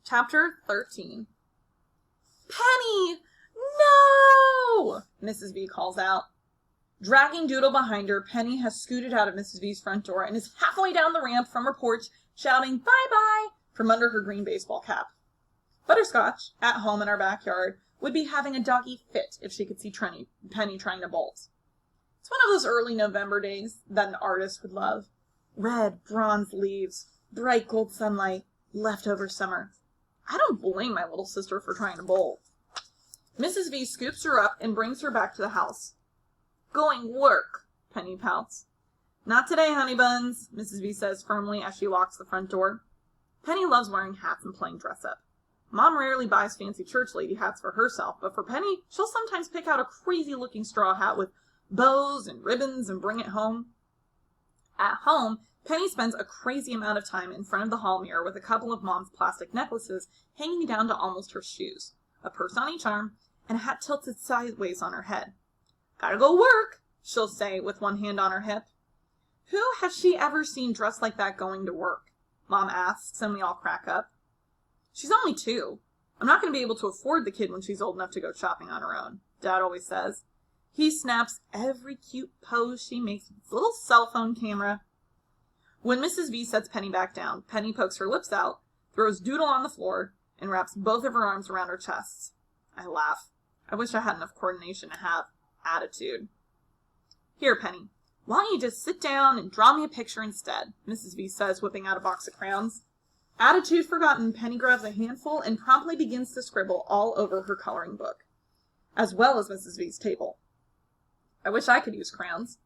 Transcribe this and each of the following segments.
Chapter 13. Penny! No! Mrs. V calls out. Dragging Doodle behind her, Penny has scooted out of Mrs. V's front door and is halfway down the ramp from her porch, shouting bye-bye from under her green baseball cap. Butterscotch, at home in our backyard, would be having a doggy fit if she could see Penny trying to bolt. It's one of those early November days that an artist would love. Red, bronze leaves, bright gold sunlight, leftover summer. I don't blame my little sister for trying to bolt. Mrs. V scoops her up and brings her back to the house. Going work, Penny pouts. Not today, honey buns, Mrs. V says firmly as she locks the front door. Penny loves wearing hats and playing dress-up. Mom rarely buys fancy church lady hats for herself, but for Penny, she'll sometimes pick out a crazy-looking straw hat with bows and ribbons and bring it home. At home, Penny spends a crazy amount of time in front of the hall mirror with a couple of Mom's plastic necklaces hanging down to almost her shoes, a purse on each arm, and a hat tilted sideways on her head. Gotta go work, she'll say with one hand on her hip. Who has she ever seen dressed like that going to work? Mom asks, and we all crack up. She's only 2. I'm not going to be able to afford the kid when she's old enough to go shopping on her own, Dad always says. He snaps every cute pose she makes with his little cell phone camera. When Mrs. V sets Penny back down, Penny pokes her lips out, throws Doodle on the floor, and wraps both of her arms around her chest. I laugh. I wish I had enough coordination to have attitude. Here, Penny, why don't you just sit down and draw me a picture instead, Mrs. V says, whipping out a box of crayons. Attitude forgotten, Penny grabs a handful and promptly begins to scribble all over her coloring book, as well as Mrs. V's table. I wish I could use crayons.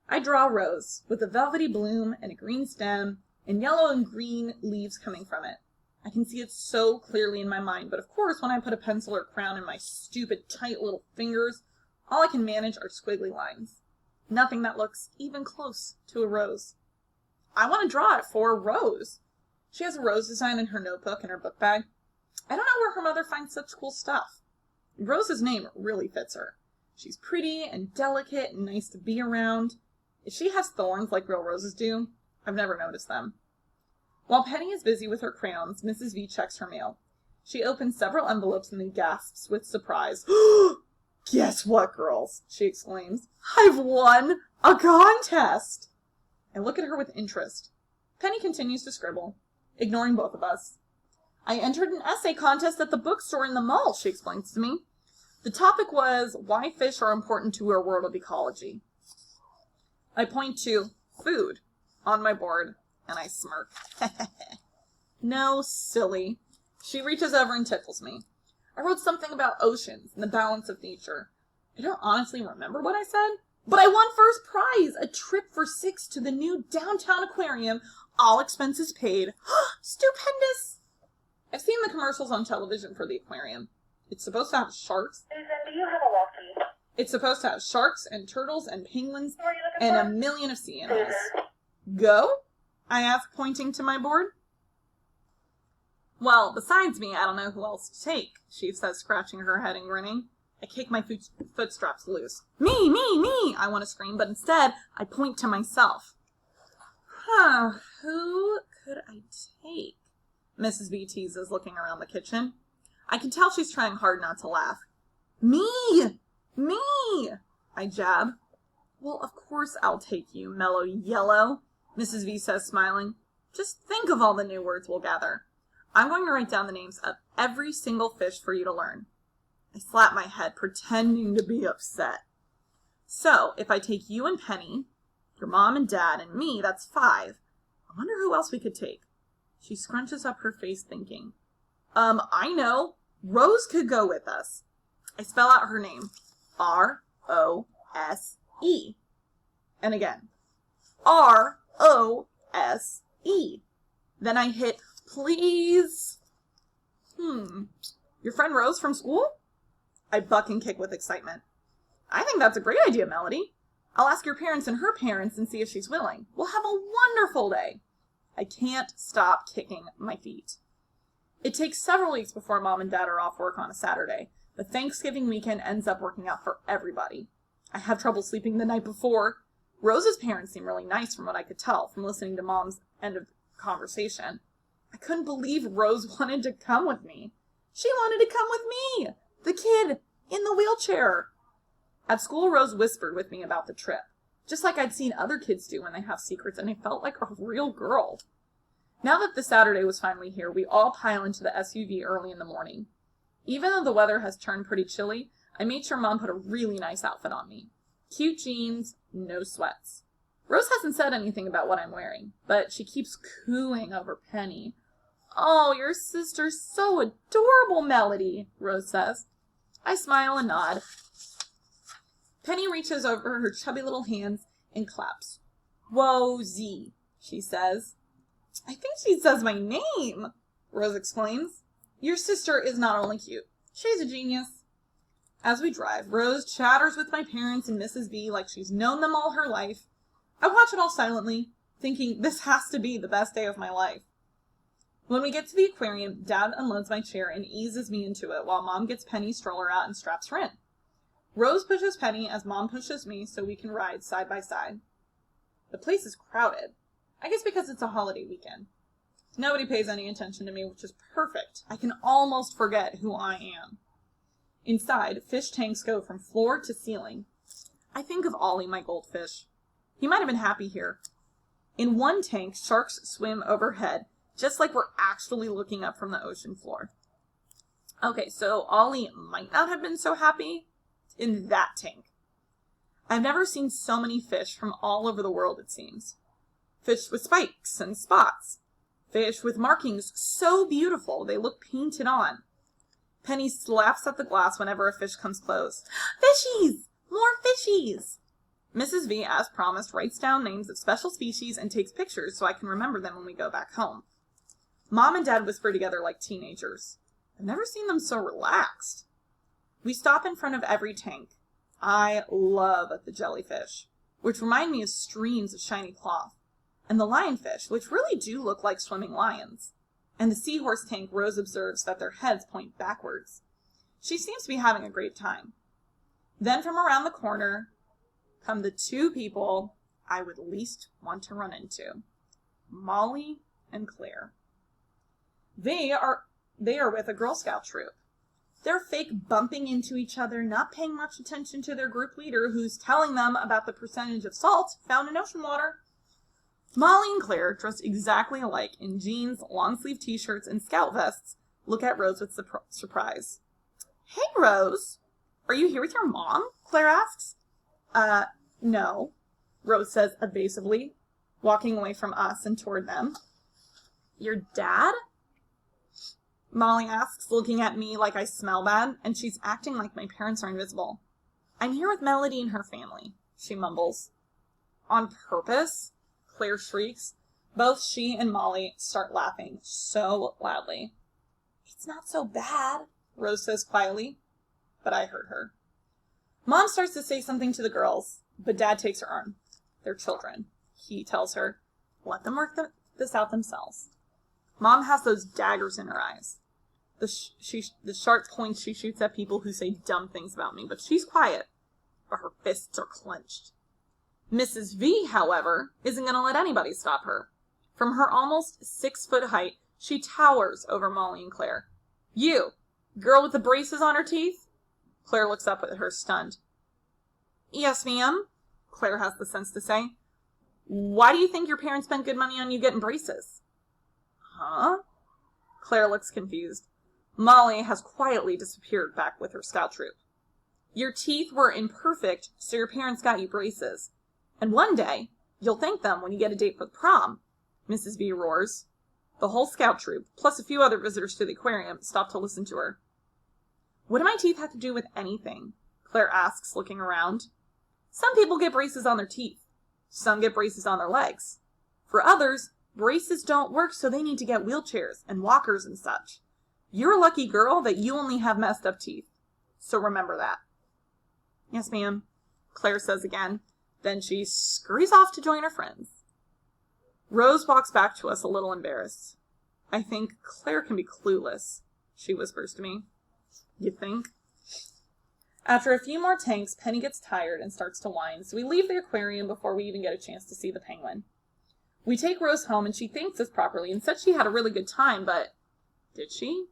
I draw a rose, with a velvety bloom and a green stem, and yellow and green leaves coming from it. I can see it so clearly in my mind, but of course when I put a pencil or crayon in my stupid, tight little fingers, all I can manage are squiggly lines. Nothing that looks even close to a rose. I want to draw it for Rose. She has a rose design in her notebook and her book bag. I don't know where her mother finds such cool stuff. Rose's name really fits her. She's pretty and delicate and nice to be around. If she has thorns like real roses do, I've never noticed them. While Penny is busy with her crayons, Mrs. V checks her mail. She opens several envelopes and then gasps with surprise. Guess what, girls? She exclaims. I've won a contest! I look at her with interest. Penny continues to scribble, ignoring both of us. I entered an essay contest at the bookstore in the mall, she explains to me. The topic was why fish are important to our world of ecology. I point to food on my board, and I smirk. No, silly. She reaches over and tickles me. I wrote something about oceans and the balance of nature. I don't honestly remember what I said, but I won first prize, a trip for 6 to the new downtown aquarium, all expenses paid. Stupendous! I've seen the commercials on television for the aquarium. It's supposed to have sharks. Susan, do you have a walkie? It's supposed to have sharks and turtles and penguins and a million of sea animals. Susan. Go? I ask, pointing to my board. Well, besides me, I don't know who else to take, she says, scratching her head and grinning. I kick my foot straps loose. Me, I want to scream, but instead, I point to myself. Who could I take? Mrs. V teases, looking around the kitchen. I can tell she's trying hard not to laugh. Me! I jab. Well, of course I'll take you, mellow yellow, Mrs. V says, smiling. Just think of all the new words we'll gather. I'm going to write down the names of every single fish for you to learn. I slap my head, pretending to be upset. So, if I take you and Penny, your mom and dad, and me, that's 5. I wonder who else we could take. She scrunches up her face, thinking. I know. Rose could go with us. I spell out her name. R-O-S-E. And again. R-O-S-E. Then I hit please. Your friend Rose from school? I buck and kick with excitement. I think that's a great idea, Melody. I'll ask your parents and her parents and see if she's willing. We'll have a wonderful day. I can't stop kicking my feet. It takes several weeks before Mom and Dad are off work on a Saturday, but Thanksgiving weekend ends up working out for everybody. I have trouble sleeping the night before. Rose's parents seem really nice from what I could tell from listening to Mom's end of the conversation. I couldn't believe Rose wanted to come with me. She wanted to come with me, the kid in the wheelchair. At school, Rose whispered with me about the trip, just like I'd seen other kids do when they have secrets, and I felt like a real girl. Now that the Saturday was finally here, we all pile into the SUV early in the morning. Even though the weather has turned pretty chilly, I made sure Mom put a really nice outfit on me. Cute jeans, no sweats. Rose hasn't said anything about what I'm wearing, but she keeps cooing over Penny. "Oh, your sister's so adorable, Melody," Rose says. I smile and nod. Penny reaches over her chubby little hands and claps. "Whoa, Z," she says. "I think she says my name," Rose explains. "Your sister is not only cute, she's a genius." As we drive, Rose chatters with my parents and Mrs. V like she's known them all her life. I watch it all silently, thinking this has to be the best day of my life. When we get to the aquarium, Dad unloads my chair and eases me into it while Mom gets Penny's stroller out and straps her in. Rose pushes Penny as Mom pushes me so we can ride side by side. The place is crowded. I guess because it's a holiday weekend. Nobody pays any attention to me, which is perfect. I can almost forget who I am. Inside, fish tanks go from floor to ceiling. I think of Ollie, my goldfish. He might have been happy here. In one tank, sharks swim overhead, just like we're actually looking up from the ocean floor. Okay, so Ollie might not have been so happy in that tank. I've never seen so many fish from all over the world, it seems. Fish with spikes and spots. Fish with markings so beautiful they look painted on. Penny slaps at the glass whenever a fish comes close. "Fishies! More fishies!" Mrs. V, as promised, writes down names of special species and takes pictures so I can remember them when we go back home. Mom and Dad whisper together like teenagers. I've never seen them so relaxed. We stop in front of every tank. I love the jellyfish, which remind me of streams of shiny cloth, and the lionfish, which really do look like swimming lions. And the seahorse tank, Rose observes that their heads point backwards. She seems to be having a great time. Then from around the corner come the two people I would least want to run into, Molly and Claire. They are with a Girl Scout troop. They're fake bumping into each other, not paying much attention to their group leader who's telling them about the percentage of salt found in ocean water. Molly and Claire, dressed exactly alike in jeans, long-sleeve t-shirts, and scout vests, look at Rose with surprise. "Hey, Rose, are you here with your mom?" Claire asks. No, Rose says evasively, walking away from us and toward them. "Your dad?" Molly asks, looking at me like I smell bad, and she's acting like my parents are invisible. "I'm here with Melody and her family," she mumbles. "On purpose?" Claire shrieks. Both she and Molly start laughing so loudly. "It's not so bad," Rose says quietly, but I heard her. Mom starts to say something to the girls, but Dad takes her arm. "They're children," he tells her. "Let them work this out themselves." Mom has those daggers in her eyes. The sharp points she shoots at people who say dumb things about me, but she's quiet, but her fists are clenched. Mrs. V, however, isn't going to let anybody stop her. From her almost 6-foot height, she towers over Molly and Claire. "You, girl with the braces on her teeth?" Claire looks up at her, stunned. "Yes, ma'am," Claire has the sense to say. "Why do you think your parents spent good money on you getting braces?" "Huh?" Claire looks confused. Molly has quietly disappeared back with her scout troop. "Your teeth were imperfect, so your parents got you braces. And one day, you'll thank them when you get a date for the prom," Mrs. V roars. The whole scout troop, plus a few other visitors to the aquarium, stop to listen to her. "What do my teeth have to do with anything?" Claire asks, looking around. "Some people get braces on their teeth. Some get braces on their legs. For others, braces don't work, so they need to get wheelchairs and walkers and such. You're a lucky girl that you only have messed up teeth. So remember that." "Yes, ma'am," Claire says again. Then she scurries off to join her friends. Rose walks back to us a little embarrassed. "I think Claire can be clueless," she whispers to me. "You think?" After a few more tanks, Penny gets tired and starts to whine, so we leave the aquarium before we even get a chance to see the penguin. We take Rose home and she thanks us properly and said she had a really good time, but did she?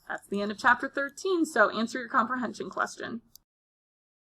That's the end of chapter 13, so answer your comprehension question.